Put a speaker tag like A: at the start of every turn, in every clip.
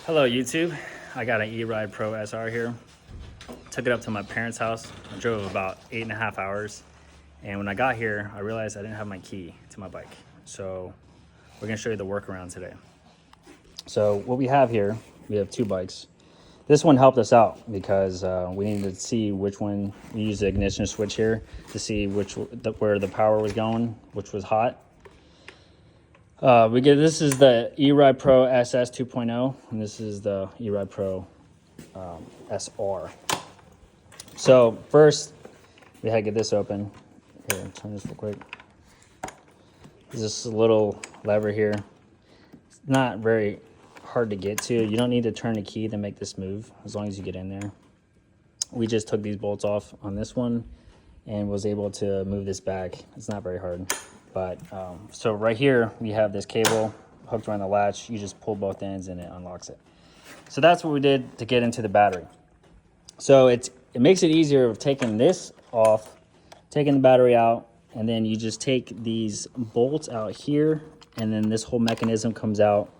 A: Hello YouTube, I got an E-Ride Pro SR here. Took it up to my parents' house. I drove about 8.5 hours. And when I got here, I realized I didn't have my key to my bike. So we're gonna show you the workaround today. So what we have here, we have two bikes. This one helped us out because we needed to see which one, we used the ignition switch here to see where the power was going, which was hot. This is the E-Ride Pro SS 2.0, and this is the E-Ride Pro SR. So first, we had to get this open. Here, turn this real quick. There's this little lever here. It's not very hard to get to. You don't need to turn the key to make this move, as long as you get in there. We just took these bolts off on this one and was able to move this back. It's not very hard. But so right here, we have this cable hooked around the latch. You just pull both ends and it unlocks it. So that's what we did to get into the battery. So it makes it easier of taking this off, taking the battery out, and then you just take these bolts out here, and then this whole mechanism comes out,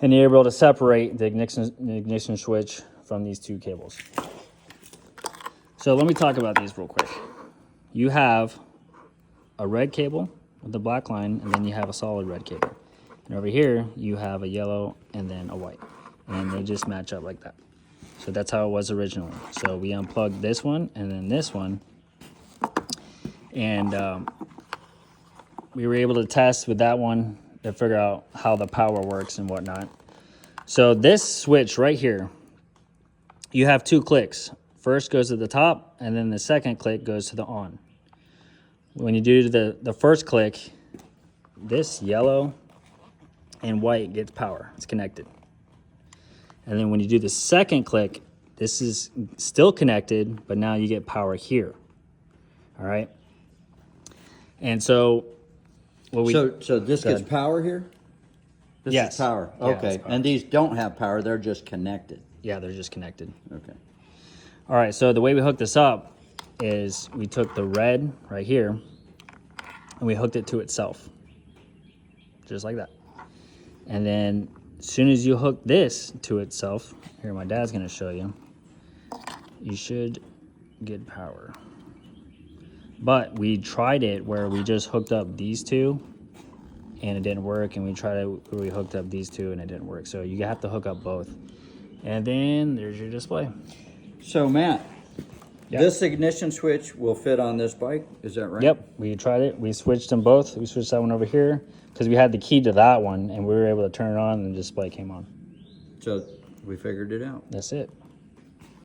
A: and you're able to separate the ignition switch from these two cables. So let me talk about these real quick. You have a red cable with the black line, and then you have a solid red cable. And over here, you have a yellow and then a white. And they just match up like that. So that's how it was originally. So we unplugged this one and then this one. And we were able to test with that one to figure out how the power works and whatnot. So this switch right here, you have two clicks. First goes to the top, and then the second click goes to the on. When you do the first click, this yellow and white gets power. It's connected. And then when you do the second click, this is still connected, but now you get power here. All right. And so
B: So this gets power here? This
A: Yes.
B: is power.
A: Yeah,
B: Okay.
A: it's power.
B: And these don't have power, they're just connected.
A: Yeah, they're just connected.
B: Okay.
A: All right, so the way we hooked this up is we took the red right here and we hooked it to itself, just like that. And then as soon as you hook this to itself, here my dad's gonna show you, you should get power. But we tried it where we just hooked up these two and it didn't work, and we tried it where we hooked up these two and it didn't work. So you have to hook up both. And then there's your display.
B: So Matt,
A: Yep.
B: this ignition switch will fit on this bike, is that right?
A: Yep, we tried it. We switched them both. We switched that one over here because we had the key to that one, and we were able to turn it on and the display came on.
B: So we figured it out.
A: That's it.